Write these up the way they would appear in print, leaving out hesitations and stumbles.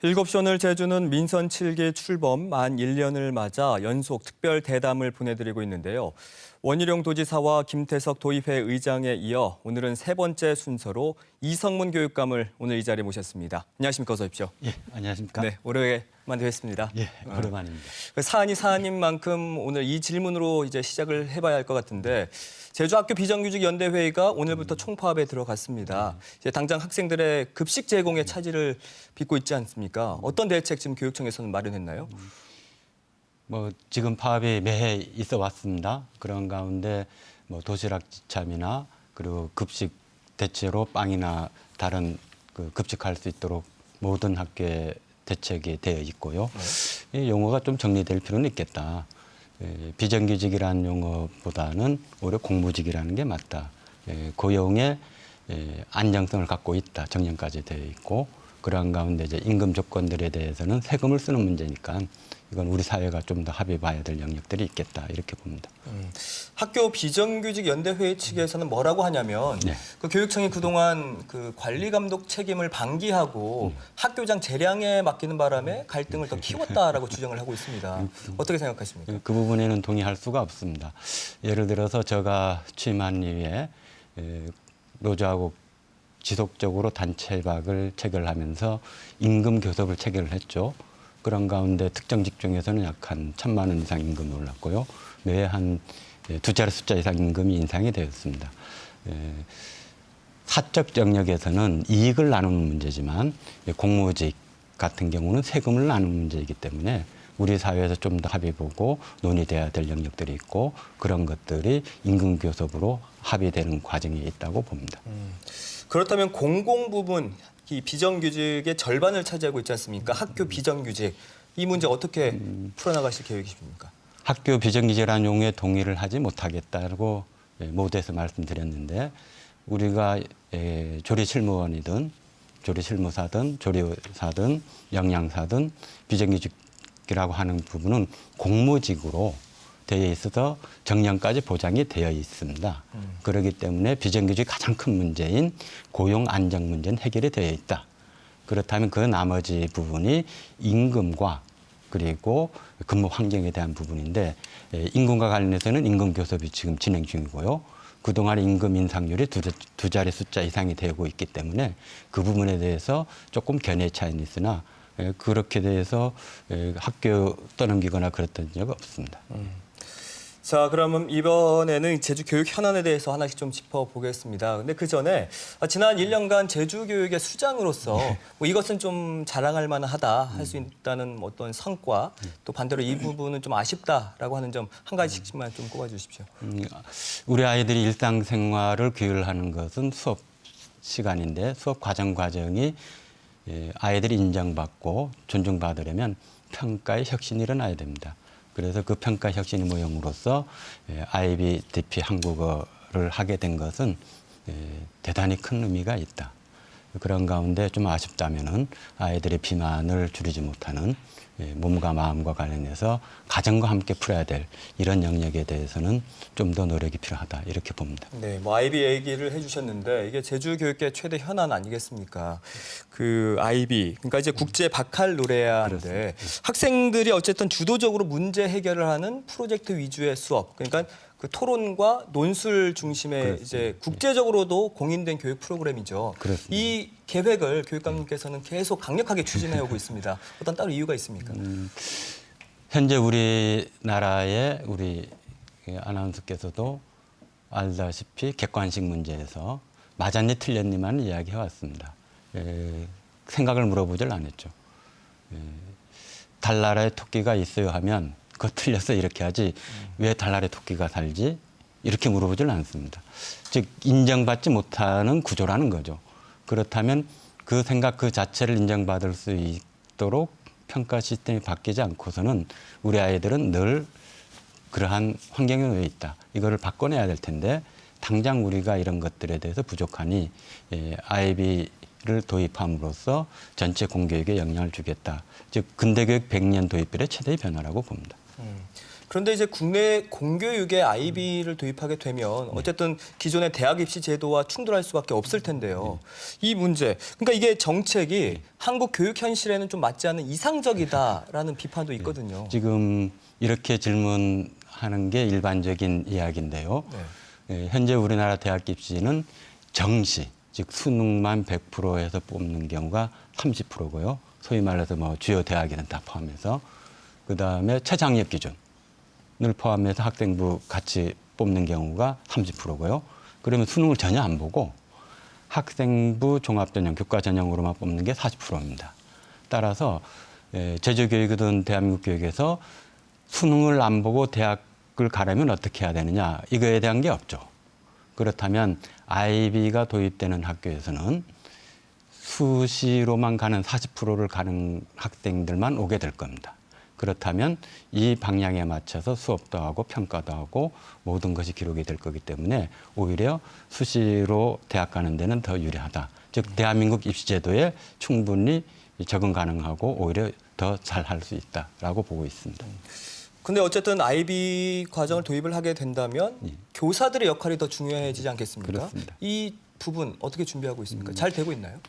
7시 오늘 제주는 민선 7기 출범 만 1년을 맞아 연속 특별 대담을 보내드리고 있는데요. 원희룡 도지사와 김태석 도의회 의장에 이어 오늘은 세 번째 순서로 이성문 교육감을 오늘 이 자리에 모셨습니다. 안녕하십니까? 어서 오십시오. 예, 안녕하십니까? 네, 오래만에 뵙습니다. 예, 오랜만입니다. 사안이 사안인 만큼 오늘 이 질문으로 이제 시작을 해봐야 할 것 같은데 제주학교 비정규직 연대회의가 오늘부터 총파업에 들어갔습니다. 이제 당장 학생들의 급식 제공에 차질을 빚고 있지 않습니까? 어떤 대책 지금 교육청에서는 마련했나요? 지금 파업이 매해 있어 왔습니다. 그런 가운데 도시락 지참이나 그리고 급식 대체로 빵이나 다른 급식할 수 있도록 모든 학교에 대책이 되어 있고요. 이 용어가 좀 정리될 필요는 있겠다. 비정규직이라는 용어보다는 오히려 공무직이라는 게 맞다. 고용의 안정성을 갖고 있다. 정년까지 되어 있고 그러한 가운데 이제 임금 조건들에 대해서는 세금을 쓰는 문제니까 이건 우리 사회가 좀 더 합의 봐야 될 영역들이 있겠다 이렇게 봅니다. 학교 비정규직 연대회의 측에서는 뭐라고 하냐면 네. 그 교육청이 그동안 그 관리 감독 책임을 방기하고 학교장 재량에 맡기는 바람에 갈등을 더 키웠다라고 주장을 하고 있습니다. 어떻게 생각하십니까? 그 부분에는 동의할 수가 없습니다. 예를 들어서 제가 취임한 이후에 노조하고 지속적으로 단체 협약을 체결하면서 임금 교섭을 체결을 했죠. 그런 가운데 특정 직종에서는 약 한 1,000만 원 이상 임금이 올랐고요. 매해 한 두 자리 숫자 이상 임금이 인상이 되었습니다. 사적 영역에서는 이익을 나누는 문제지만 공무직 같은 경우는 세금을 나누는 문제이기 때문에 우리 사회에서 좀 더 합의 보고 논의돼야 될 영역들이 있고 그런 것들이 임금 교섭으로 합의되는 과정이 있다고 봅니다. 그렇다면 공공 부분, 이 비정규직의 절반을 차지하고 있지 않습니까? 학교 비정규직. 이 문제 어떻게 풀어나가실 계획이십니까? 학교 비정규직이라는 용어에 동의를 하지 못하겠다고 모두에서 말씀드렸는데 우리가 조리실무원이든 조리실무사든 조리사든 영양사든 비정규직이라고 하는 부분은 공무직으로 되어 있어서 정년까지 보장이 되어 있습니다. 그렇기 때문에 비정규직 가장 큰 문제인 고용 안정 문제는 해결이 되어 있다. 그렇다면 그 나머지 부분이 임금과 그리고 근무 환경에 대한 부분인데 임금과 관련해서는 임금 교섭이 지금 진행 중이고요. 그동안 임금 인상률이 두 자리 숫자 이상이 되고 있기 때문에 그 부분에 대해서 조금 견해 차이는 있으나 그렇게 돼서 학교 떠넘기거나 그랬던 적 없습니다. 자, 그러면 이번에는 제주 교육 현안에 대해서 하나씩 좀 짚어보겠습니다. 근데 그 전에 지난 1년간 제주 교육의 수장으로서 뭐 이것은 좀 자랑할 만하다 할 수 있다는 어떤 성과 또 반대로 이 부분은 좀 아쉽다라고 하는 점 한 가지씩만 좀 꼽아주십시오. 우리 아이들이 일상생활을 규율하는 것은 수업 시간인데 수업 과정이 아이들이 인정받고 존중받으려면 평가의 혁신이 일어나야 됩니다. 그래서 그 평가 혁신의 모형으로서 IBDP 한국어를 하게 된 것은 대단히 큰 의미가 있다. 그런 가운데 좀 아쉽다면은 아이들의 비만을 줄이지 못하는 몸과 마음과 관련해서 가정과 함께 풀어야 될 이런 영역에 대해서는 좀 더 노력이 필요하다 이렇게 봅니다. 네, 뭐 IB 얘기를 해주셨는데 이게 제주 교육계 최대 현안 아니겠습니까? 그 IB, 그러니까 이제 국제 바칼로레아인데 학생들이 어쨌든 주도적으로 문제 해결을 하는 프로젝트 위주의 수업, 그러니까 그 토론과 논술 중심의 그렇습니다. 이제 국제적으로도 공인된 교육 프로그램이죠. 그렇습니다. 이 계획을 교육감님께서는 계속 강력하게 추진해 오고 있습니다. 어떤 따로 이유가 있습니까? 현재 우리나라의 우리 아나운서께서도 알다시피 객관식 문제에서 맞았니 틀렸니만 이야기해 왔습니다. 생각을 물어보질 않았죠. 달나라에 토끼가 있어요 하면 그거 틀렸어 이렇게 하지 왜 달나라에 토끼가 살지 이렇게 물어보질 않습니다. 즉 인정받지 못하는 구조라는 거죠. 그렇다면 그 생각 그 자체를 인정받을 수 있도록 평가 시스템이 바뀌지 않고서는 우리 아이들은 늘 그러한 환경에 놓여 있다. 이거를 바꿔내야 될 텐데 당장 우리가 이런 것들에 대해서 부족하니 IB를 도입함으로써 전체 공교육에 영향을 주겠다. 즉 근대교육 100년 도입비례 최대의 변화라고 봅니다. 그런데 이제 국내 공교육에 아이비를 도입하게 되면 어쨌든 기존의 대학 입시 제도와 충돌할 수밖에 없을 텐데요. 이 문제, 그러니까 이게 정책이 한국 교육 현실에는 좀 맞지 않는 이상적이다라는 비판도 있거든요. 지금 이렇게 질문하는 게 일반적인 이야기인데요. 현재 우리나라 대학 입시는 정시, 즉 수능만 100%에서 뽑는 경우가 30%고요. 소위 말해서 뭐 주요 대학에는 다 포함해서 그다음에 최장력 기준을 포함해서 학생부 같이 뽑는 경우가 30%고요. 그러면 수능을 전혀 안 보고 학생부 종합전형, 교과전형으로만 뽑는 게 40%입니다. 따라서 제주교육이든 대한민국 교육에서 수능을 안 보고 대학을 가려면 어떻게 해야 되느냐, 이거에 대한 게 없죠. 그렇다면 아이비가 도입되는 학교에서는 수시로만 가는 40%를 가는 학생들만 오게 될 겁니다. 그렇다면 이 방향에 맞춰서 수업도 하고 평가도 하고 모든 것이 기록이 될 거기 때문에 오히려 수시로 대학 가는 데는 더 유리하다. 즉 대한민국 입시제도에 충분히 적응 가능하고 오히려 더 잘 할 수 있다라고 보고 있습니다. 근데 어쨌든 아이비 과정을 도입을 하게 된다면 교사들의 역할이 더 중요해지지 않겠습니까? 그렇습니다. 이 부분 어떻게 준비하고 있습니까? 잘 되고 있나요?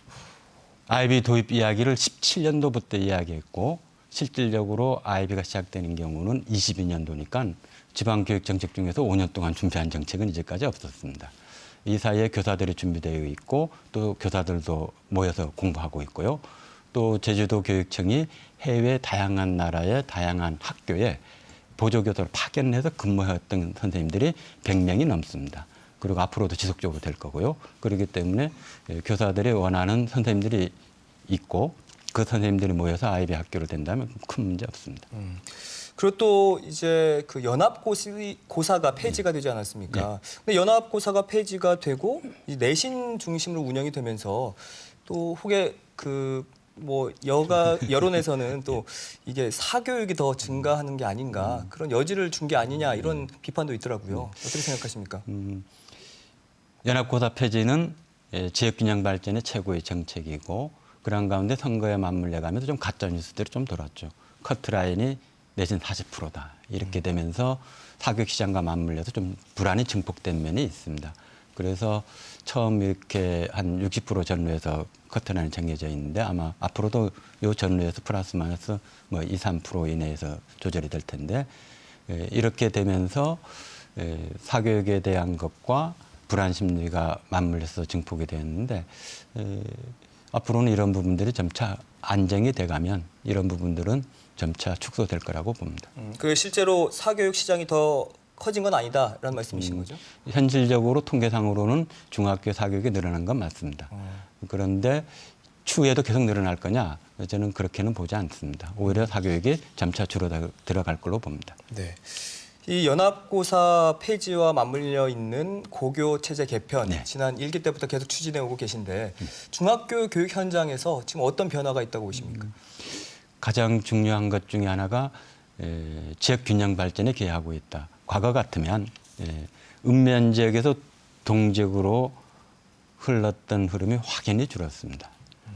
아이비 도입 이야기를 17년도부터 이야기했고 실질적으로 아이비가 시작되는 경우는 22년도니까 지방교육 정책 중에서 5년 동안 준비한 정책은 이제까지 없었습니다. 이 사이에 교사들이 준비되어 있고 또 교사들도 모여서 공부하고 있고요. 또 제주도 교육청이 해외 다양한 나라의 다양한 학교에 보조교사로 파견해서 근무했던 선생님들이 100명이 넘습니다. 그리고 앞으로도 지속적으로 될 거고요. 그렇기 때문에 교사들이 원하는 선생님들이 있고 그 선생님들이 모여서 아이비 학교를 된다면 큰 문제 없습니다. 그리고 또 이제 그 연합고사가 폐지가 되지 않았습니까? 근데 연합고사가 폐지가 되고 이 내신 중심으로 운영이 되면서 또 혹에 그 뭐 여론에서는 또 이게 사교육이 더 증가하는 게 아닌가 그런 여지를 준 게 아니냐 이런 비판도 있더라고요. 어떻게 생각하십니까? 연합고사 폐지는 지역균형 발전의 최고의 정책이고 그런 가운데 선거에 맞물려 가면서 좀 가짜 뉴스들이 좀 돌았죠. 커트라인이 내신 40%다. 이렇게 되면서 사교육 시장과 맞물려서 좀 불안이 증폭된 면이 있습니다. 그래서 처음 이렇게 한 60% 전후에서 커트라인이 정해져 있는데 아마 앞으로도 이 전후에서 플러스 마이너스 뭐 2, 3% 이내에서 조절이 될 텐데 이렇게 되면서 사교육에 대한 것과 불안 심리가 맞물려서 증폭이 되었는데 앞으로는 이런 부분들이 점차 안정이 돼가면 이런 부분들은 점차 축소될 거라고 봅니다. 그 실제로 사교육 시장이 더 커진 건 아니다라는 말씀이신 거죠? 현실적으로 통계상으로는 중학교 사교육이 늘어난 건 맞습니다. 그런데 추후에도 계속 늘어날 거냐? 저는 그렇게는 보지 않습니다. 오히려 사교육이 점차 줄어들어갈 걸로 봅니다. 네. 이 연합고사 폐지와 맞물려 있는 고교 체제 개편 지난 1기 때부터 계속 추진해 오고 계신데 중학교 교육 현장에서 지금 어떤 변화가 있다고 보십니까? 가장 중요한 것 중에 하나가 지역 균형 발전에 기여하고 있다. 과거 같으면 읍면 지역에서 동지역으로 흘렀던 흐름이 확연히 줄었습니다.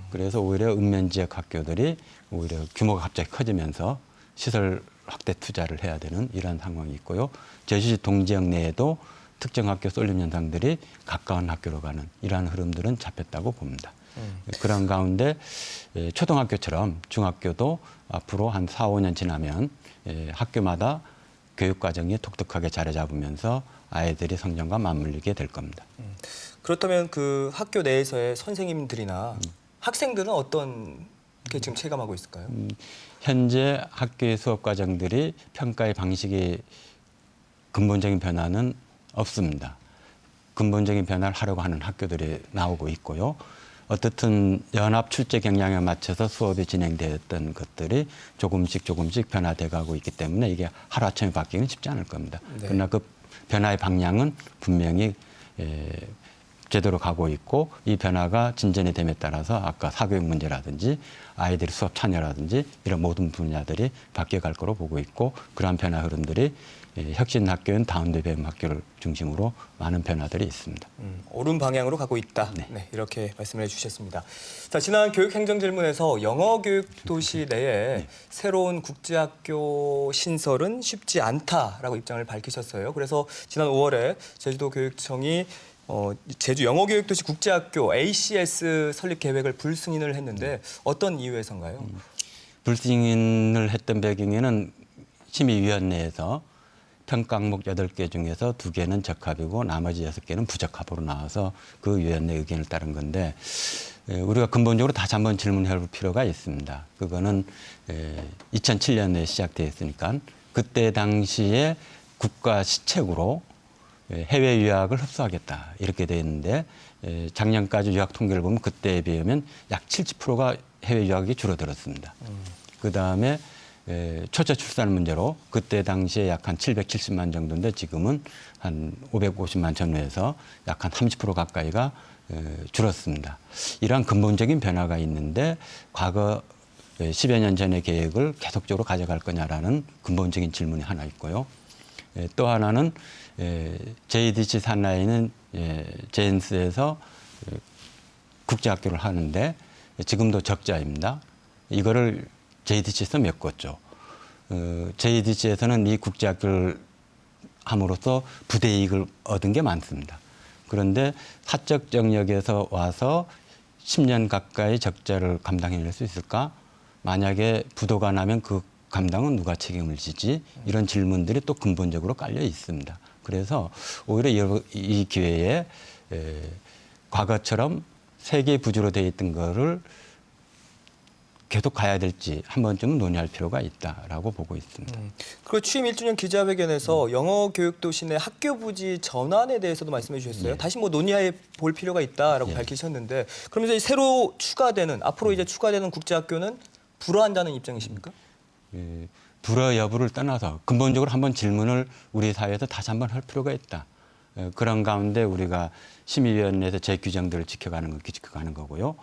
그래서 오히려 읍면 지역 학교들이 오히려 규모가 갑자기 커지면서 시설 확대 투자를 해야 되는 이러한 상황이 있고요. 제주시 동지역 내에도 특정 학교 쏠림 현상들이 가까운 학교로 가는 이러한 흐름들은 잡혔다고 봅니다. 그런 가운데 초등학교처럼 중학교도 앞으로 한 4, 5년 지나면 학교마다 교육과정이 독특하게 자리 잡으면서 아이들이 성장과 맞물리게 될 겁니다. 그렇다면 그 학교 내에서의 선생님들이나 학생들은 어떤 게 지금 체감하고 있을까요? 현재 학교의 수업 과정들이 평가의 방식이 근본적인 변화는 없습니다. 근본적인 변화를 하려고 하는 학교들이 나오고 있고요. 어떻든 연합 출제 경향에 맞춰서 수업이 진행되었던 것들이 조금씩 변화돼 가고 있기 때문에 이게 하루아침에 바뀌기는 쉽지 않을 겁니다. 그러나 그 변화의 방향은 분명히 제대로 가고 있고 이 변화가 진전이 됨에 따라서 아까 사교육 문제라든지 아이들의 수업 참여라든지 이런 모든 분야들이 바뀌어갈 거로 보고 있고 그러한 변화 흐름들이 혁신 학교인 다운대 배움 학교를 중심으로 많은 변화들이 있습니다. 옳은 방향으로 가고 있다. 네. 네, 이렇게 말씀을 해주셨습니다. 자, 지난 교육행정질문에서 영어 교육 도시 내에 새로운 국제학교 신설은 쉽지 않다라고 입장을 밝히셨어요. 그래서 지난 5월에 제주도교육청이 제주 영어교육도시 국제학교 ACS 설립 계획을 불승인을 했는데 어떤 이유에서인가요? 불승인을 했던 배경에는 심의위원회에서 평가 항목 8개 중에서 2개는 적합이고 나머지 6개는 부적합으로 나와서 그 위원회 의견을 따른 건데 우리가 근본적으로 다시 한번 질문해 볼 필요가 있습니다. 그거는 2007년에 시작되었으니까 그때 당시에 국가 시책으로 해외 유학을 흡수하겠다 이렇게 돼 있는데 작년까지 유학 통계를 보면 그때에 비하면 약 70%가 해외 유학이 줄어들었습니다. 그다음에 초짜 출산 문제로 그때 당시에 약 한 770만 정도인데 지금은 한 550만 전후에서 약 한 30% 가까이가 줄었습니다. 이러한 근본적인 변화가 있는데 과거 10여 년 전의 계획을 계속적으로 가져갈 거냐라는 근본적인 질문이 하나 있고요. 또 하나는 JDC 산하에 있는 제인스에서 국제학교를 하는데 지금도 적자입니다. 이거를 JDC에서 메꿨죠. JDC에서는 이 국제학교를 함으로써 부대이익을 얻은 게 많습니다. 그런데 사적 영역에서 와서 10년 가까이 적자를 감당해낼 수 있을까? 만약에 부도가 나면 그 감당은 누가 책임을 지지? 이런 질문들이 또 근본적으로 깔려 있습니다. 그래서 오히려 이 기회에 과거처럼 세계 부주로 되어 있던 거를 계속 가야 될지 한 번쯤은 논의할 필요가 있다라고 보고 있습니다. 그리고 취임 1주년 기자회견에서 영어 교육 도시 내 학교 부지 전환에 대해서도 말씀해 주셨어요. 다시 뭐 논의해 볼 필요가 있다라고 밝히셨는데 그러면서 새로 추가되는 앞으로 이제 추가되는 국제학교는 불허한다는 입장이십니까? 불허 여부를 떠나서 근본적으로 한번 질문을 우리 사회에서 다시 한번 할 필요가 있다. 그런 가운데 우리가 심의위원회에서 제 규정들을 지켜가는 거고요.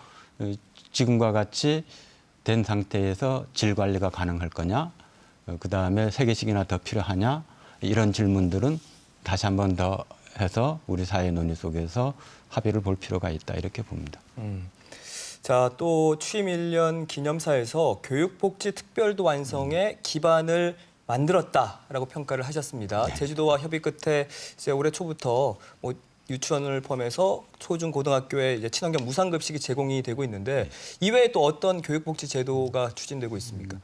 지금과 같이 된 상태에서 질 관리가 가능할 거냐, 그다음에 3개씩이나 더 필요하냐 이런 질문들은 다시 한번 더 해서 우리 사회 논의 속에서 합의를 볼 필요가 있다 이렇게 봅니다. 자, 또 취임 1년 기념사에서 교육복지 특별도 완성에 기반을 만들었다라고 평가를 하셨습니다. 제주도와 협의 끝에 이제 올해 초부터 뭐 유치원을 포함해서 초중 고등학교에 이제 친환경 무상급식이 제공이 되고 있는데 이외에 또 어떤 교육복지 제도가 추진되고 있습니까?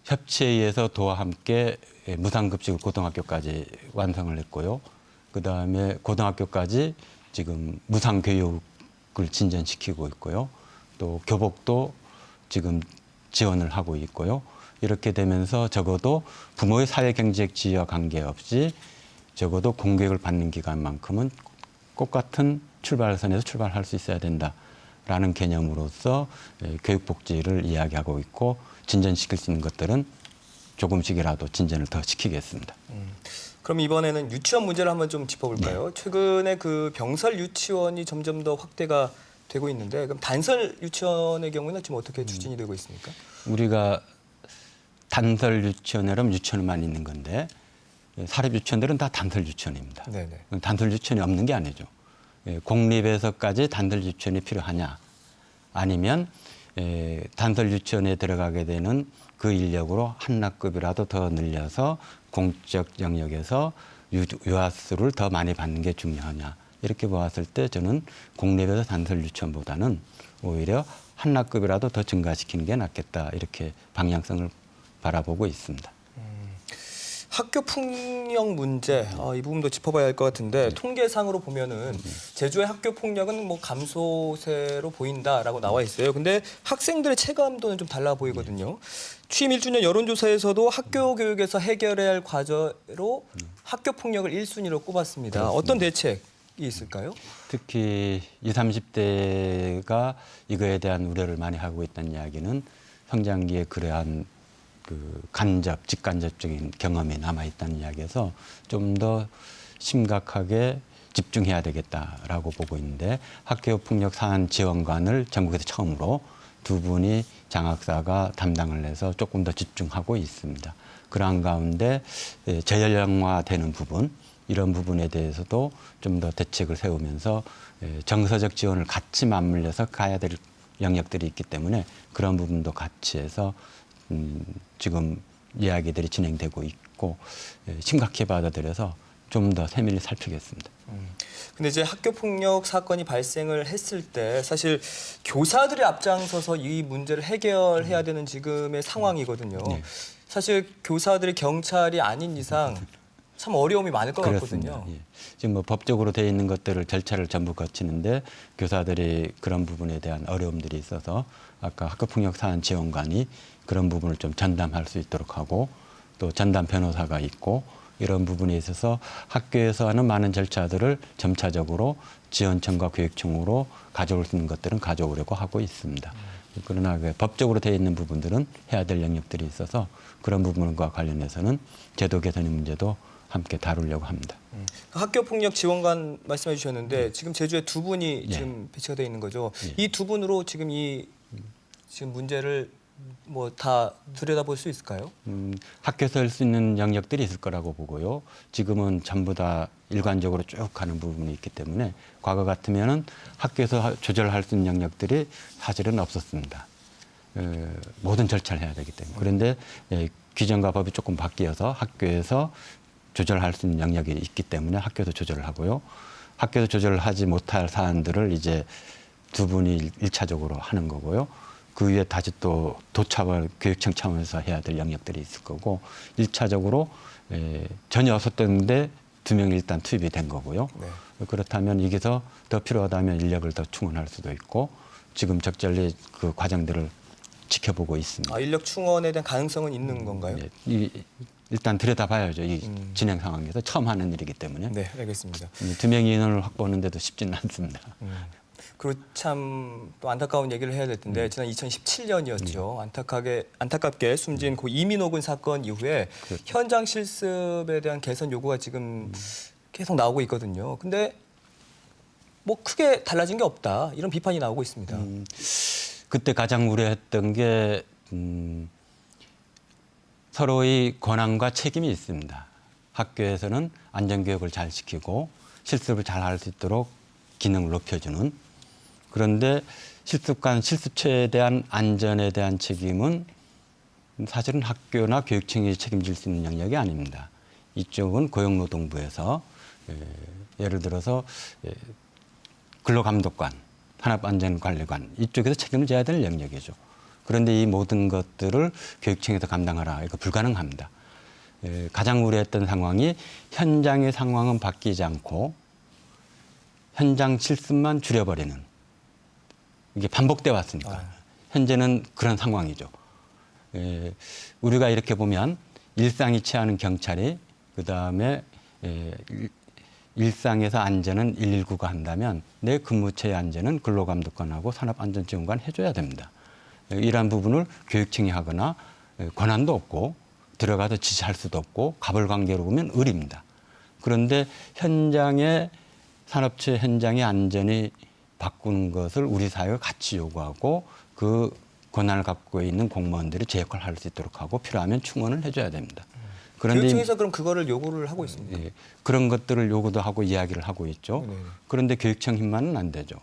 협치회의에서 도와 함께 무상급식을 고등학교까지 완성을 했고요. 그다음에 고등학교까지 지금 무상교육을 진전시키고 있고요. 또 교복도 지금 지원을 하고 있고요. 이렇게 되면서 적어도 부모의 사회경제적 지위와 관계없이 적어도 공교육을 받는 기간만큼은 똑같은 출발선에서 출발할 수 있어야 된다라는 개념으로서 교육복지를 이야기하고 있고 진전시킬 수 있는 것들은 조금씩이라도 진전을 더 시키겠습니다. 그럼 이번에는 유치원 문제를 한번 좀 짚어볼까요? 최근에 그 병설 유치원이 점점 더 확대가 되고 있는데 그럼 단설 유치원의 경우는 지금 어떻게 추진이 되고 있습니까? 우리가 단설 유치원이라면 유치원만 있는 건데 사립 유치원들은 다 단설 유치원입니다. 네네. 단설 유치원이 없는 게 아니죠. 공립에서까지 단설 유치원이 필요하냐? 아니면 단설 유치원에 들어가게 되는 그 인력으로 한학급이라도 더 늘려서 공적 영역에서 유아수를 더 많이 받는 게 중요하냐? 이렇게 보았을 때 저는 공립에서 단설 유치원보다는 오히려 한학급이라도 더 증가시키는 게 낫겠다. 이렇게 방향성을 바라보고 있습니다. 학교 폭력 문제 이 부분도 짚어봐야 할 것 같은데 통계상으로 보면은 제주의 학교 폭력은 뭐 감소세로 보인다라고 나와 있어요. 근데 학생들의 체감도는 좀 달라 보이거든요. 취임 1주년 여론조사에서도 학교 교육에서 해결해야 할 과제로 학교 폭력을 1순위로 꼽았습니다. 그렇습니다. 어떤 대책이 있을까요? 특히 20, 30대가 이거에 대한 우려를 많이 하고 있다는 이야기는 성장기에 그러한 그 간접, 직간접적인 경험이 남아있다는 이야기에서 좀 더 심각하게 집중해야 되겠다라고 보고 있는데 학교폭력 사안 지원관을 전국에서 처음으로 두 분이 장학사가 담당을 해서 조금 더 집중하고 있습니다. 그러한 가운데 재연령화되는 부분 이런 부분에 대해서도 좀 더 대책을 세우면서 정서적 지원을 같이 맞물려서 가야 될 영역들이 있기 때문에 그런 부분도 같이 해서 지금 이야기들이 진행되고 있고 심각히 받아들여서 좀 더 세밀히 살피겠습니다. 근데 이제 학교 폭력 사건이 발생을 했을 때 사실 교사들이 앞장서서 이 문제를 해결해야 되는 지금의 상황이거든요. 네. 사실 교사들이 경찰이 아닌 이상 참 어려움이 많을 것 그렇습니다. 같거든요. 예. 지금 뭐 법적으로 되어 있는 것들을 절차를 전부 거치는데 교사들이 그런 부분에 대한 어려움들이 있어서 아까 학교폭력 사안 지원관이 그런 부분을 좀 전담할 수 있도록 하고 또 전담 변호사가 있고 이런 부분에 있어서 학교에서 하는 많은 절차들을 점차적으로 지원청과 교육청으로 가져올 수 있는 것들은 가져오려고 하고 있습니다. 그러나 법적으로 되어 있는 부분들은 해야 될 영역들이 있어서 그런 부분과 관련해서는 제도 개선의 문제도 함께 다루려고 합니다. 학교 폭력 지원관 말씀해 주셨는데 지금 제주에 두 분이 예. 지금 배치가 되어 있는 거죠. 예. 이 두 분으로 지금 지금 문제를 뭐 다 들여다볼 수 있을까요? 학교에서 할 수 있는 영역들이 있을 거라고 보고요. 지금은 전부 다 일관적으로 쭉 가는 부분이 있기 때문에 과거 같으면은 학교에서 조절할 수 있는 영역들이 사실은 없었습니다. 모든 절차를 해야 되기 때문에. 그런데 규정과 법이 조금 바뀌어서 학교에서 조절할 수 있는 영역이 있기 때문에 학교에서 조절을 하고요. 학교에서 조절을 하지 못할 사안들을 이제 두 분이 일차적으로 하는 거고요. 그 위에 다시 또 도차원 교육청 차원에서 해야 될 영역들이 있을 거고 일차적으로 전혀 없었던데 두 명이 일단 투입이 된 거고요. 네. 그렇다면 여기서 더 필요하다면 인력을 더 충원할 수도 있고 지금 적절히 그 과정들을 지켜보고 있습니다. 아, 인력 충원에 대한 가능성은 있는 건가요? 네. 일단 들여다봐야죠. 이 진행 상황에서 처음 하는 일이기 때문에. 네, 알겠습니다. 두 명의 인원을 확보하는데도 쉽지는 않습니다. 그리고 참 또 안타까운 얘기를 해야 될 텐데 지난 2017년이었죠. 안타깝게 숨진 고 이민호 사건 이후에 그렇죠. 현장 실습에 대한 개선 요구가 지금 계속 나오고 있거든요. 근데 뭐 크게 달라진 게 없다 이런 비판이 나오고 있습니다. 그때 가장 우려했던 게 서로의 권한과 책임이 있습니다. 학교에서는 안전교육을 잘 시키고 실습을 잘 할 수 있도록 기능을 높여주는 그런데 실습관, 실습처에 대한 안전에 대한 책임은 사실은 학교나 교육청이 책임질 수 있는 영역이 아닙니다. 이쪽은 고용노동부에서 예를 들어서 근로감독관, 산업안전관리관 이쪽에서 책임을 져야 될 영역이죠. 그런데 이 모든 것들을 교육청에서 감당하라. 이거 불가능합니다. 가장 우려했던 상황이 현장의 상황은 바뀌지 않고 현장 실습만 줄여버리는 이게 반복돼 왔으니까 현재는 그런 상황이죠. 우리가 이렇게 보면 일상이 취하는 경찰이 그다음에 일상에서 안전은 119가 한다면 내 근무처의 안전은 근로감독관하고 산업안전지원관 해줘야 됩니다. 이러한 부분을 교육청이 하거나 권한도 없고 들어가서 지시할 수도 없고 가불관계로 보면 의리입니다. 그런데 현장의 산업체 현장의 안전이 바꾸는 것을 우리 사회가 같이 요구하고 그 권한을 갖고 있는 공무원들이 제 역할을 할 수 있도록 하고 필요하면 충원을 해줘야 됩니다. 그런데 교육청에서 그럼 그거를 요구를 하고 있습니다. 예, 그런 것들을 요구도 하고 이야기를 하고 있죠. 네네. 그런데 교육청 힘만은 안 되죠.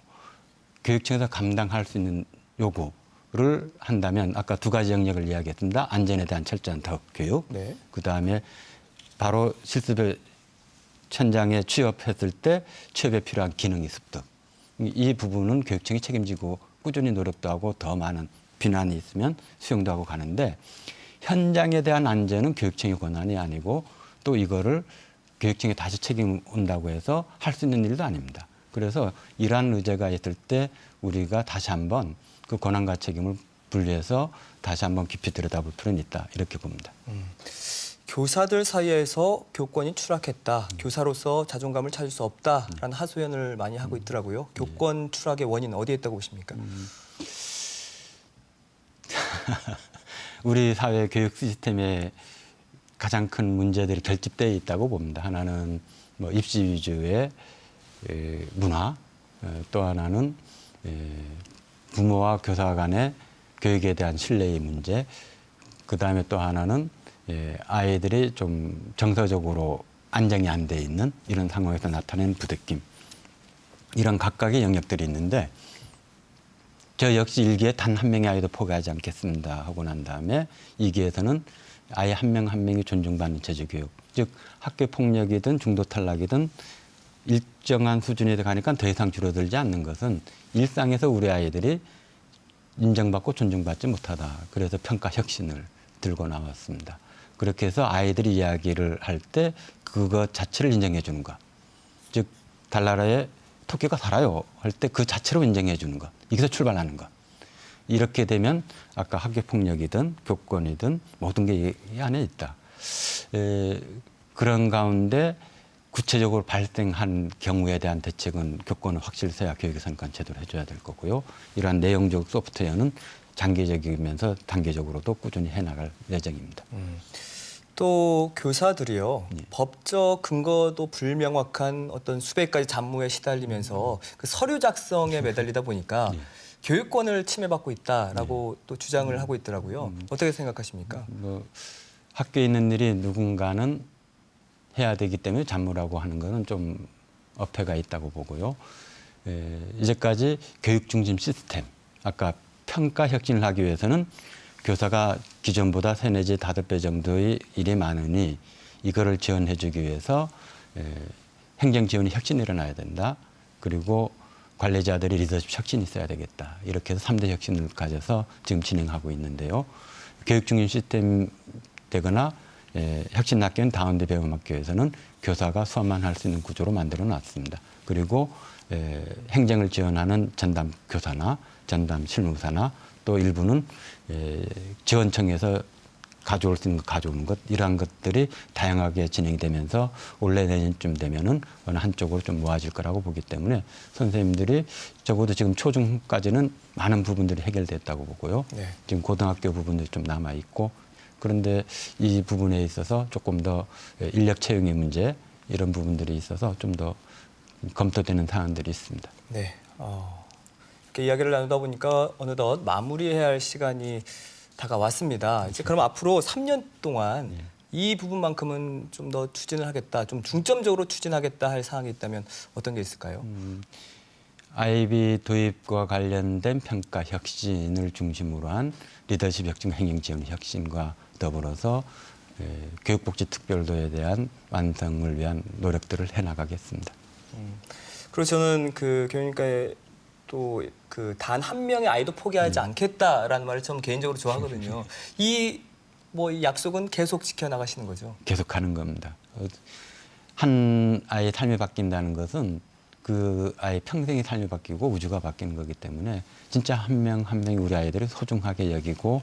교육청에서 감당할 수 있는 요구를 한다면 아까 두 가지 영역을 이야기했습니다. 안전에 대한 철저한 덕 교육, 네. 그다음에 바로 실습에 현장에 취업했을 때 취업에 필요한 기능이 습득. 이 부분은 교육청이 책임지고 꾸준히 노력도 하고 더 많은 비난이 있으면 수용도 하고 가는데 현장에 대한 안전은 교육청의 권한이 아니고 또 이거를 교육청이 다시 책임 온다고 해서 할 수 있는 일도 아닙니다. 그래서 이러한 의제가 있을 때 우리가 다시 한번 그 권한과 책임을 분리해서 다시 한번 깊이 들여다볼 필요는 있다. 이렇게 봅니다. 교사들 사이에서 교권이 추락했다. 교사로서 자존감을 찾을 수 없다라는 하소연을 많이 하고 있더라고요. 교권 추락의 원인 어디에 있다고 보십니까? 우리 사회 교육 시스템에 가장 큰 문제들이 결집되어 있다고 봅니다. 하나는 뭐 입시 위주의 문화, 또 하나는 부모와 교사 간의 교육에 대한 신뢰의 문제, 그 다음에 또 하나는 아이들이 좀 정서적으로 안정이 안 돼 있는 이런 상황에서 나타낸 부대낌, 이런 각각의 영역들이 있는데 저 역시 일기에 단 한 명의 아이도 포기하지 않겠습니다 하고 난 다음에 2기에서는 아이 한 명 한 명이 존중받는 제주교육, 즉 학교 폭력이든 중도 탈락이든 일정한 수준에 가니까 더 이상 줄어들지 않는 것은 일상에서 우리 아이들이 인정받고 존중받지 못하다. 그래서 평가 혁신을 들고 나왔습니다. 그렇게 해서 아이들이 이야기를 할 때 그것 자체를 인정해 주는 것. 즉 달나라에 토끼가 살아요 할 때 그 자체로 인정해 주는 것. 여기서 출발하는 것. 이렇게 되면 아까 학교 폭력이든 교권이든 모든 게 이 안에 있다. 그런 가운데 구체적으로 발생한 경우에 대한 대책은 교권을 확실히 세야 교육의 선관 제대로 해줘야 될 거고요. 이러한 내용적 소프트웨어는 장기적이면서 단계적으로도 꾸준히 해나갈 예정입니다. 또 교사들이요. 예. 법적 근거도 불명확한 어떤 수백 가지 잡무에 시달리면서 그 서류 작성에 매달리다 보니까 예. 교육권을 침해받고 있다라고 또 주장을 하고 있더라고요. 어떻게 생각하십니까? 뭐 학교에 있는 일이 누군가는 해야 되기 때문에 잡무라고 하는 것은 좀 어폐가 있다고 보고요. 이제까지 교육 중심 시스템, 아까 평가 혁신을 하기 위해서는 교사가 기존보다 3, 내지 5배 정도의 일이 많으니 이거를 지원해 주기 위해서 행정 지원이 혁신이 일어나야 된다. 그리고 관리자들이 리더십 혁신이 있어야 되겠다. 이렇게 해서 3대 혁신을 가져서 지금 진행하고 있는데요. 교육 중심 시스템 되거나 혁신 학교인 다운대 배움학교에서는 교사가 수업만 할 수 있는 구조로 만들어 놨습니다. 그리고 행정을 지원하는 전담 교사나 전담 실무사나 또 일부는 지원청에서 가져올 수 있는 것 가져오는 것, 이러한 것들이 다양하게 진행이 되면서 올해 내년쯤 되면은 어느 한쪽으로 좀 모아질 거라고 보기 때문에 선생님들이 적어도 지금 초중까지는 많은 부분들이 해결됐다고 보고요. 네. 지금 고등학교 부분들이 좀 남아 있고, 그런데 이 부분에 있어서 조금 더 인력 채용의 문제, 이런 부분들이 있어서 좀 더 검토되는 사안들이 있습니다. 네. 이렇게 이야기를 나누다 보니까 어느덧 마무리해야 할 시간이 다가왔습니다. 이제 그럼 앞으로 3년 동안 이 부분만큼은 좀 더 추진을 하겠다, 좀 중점적으로 추진하겠다 할 사항이 있다면 어떤 게 있을까요? IB 도입과 관련된 평가 혁신을 중심으로 한 리더십 혁신, 행정 지원 혁신과 더불어서 교육복지특별도에 대한 완성을 위한 노력들을 해나가겠습니다. 그리고 저는 그 교육과에 또 그 단 한 명의 아이도 포기하지 않겠다라는 말을 좀 개인적으로 좋아하거든요. 이 약속은 계속 지켜나가시는 거죠? 계속하는 겁니다. 한 아이의 삶이 바뀐다는 것은 그 아이 평생의 삶이 바뀌고 우주가 바뀌는 거기 때문에 진짜 한 명 한 명이 우리 아이들을 소중하게 여기고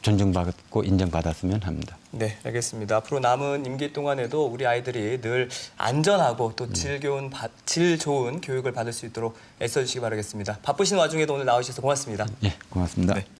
존중받고 인정받았으면 합니다. 네, 알겠습니다. 앞으로 남은 임기 동안에도 우리 아이들이 늘 안전하고 또 질 좋은 교육을 받을 수 있도록 애써주시기 바라겠습니다. 바쁘신 와중에도 오늘 나오셔서 고맙습니다. 예, 고맙습니다. 네.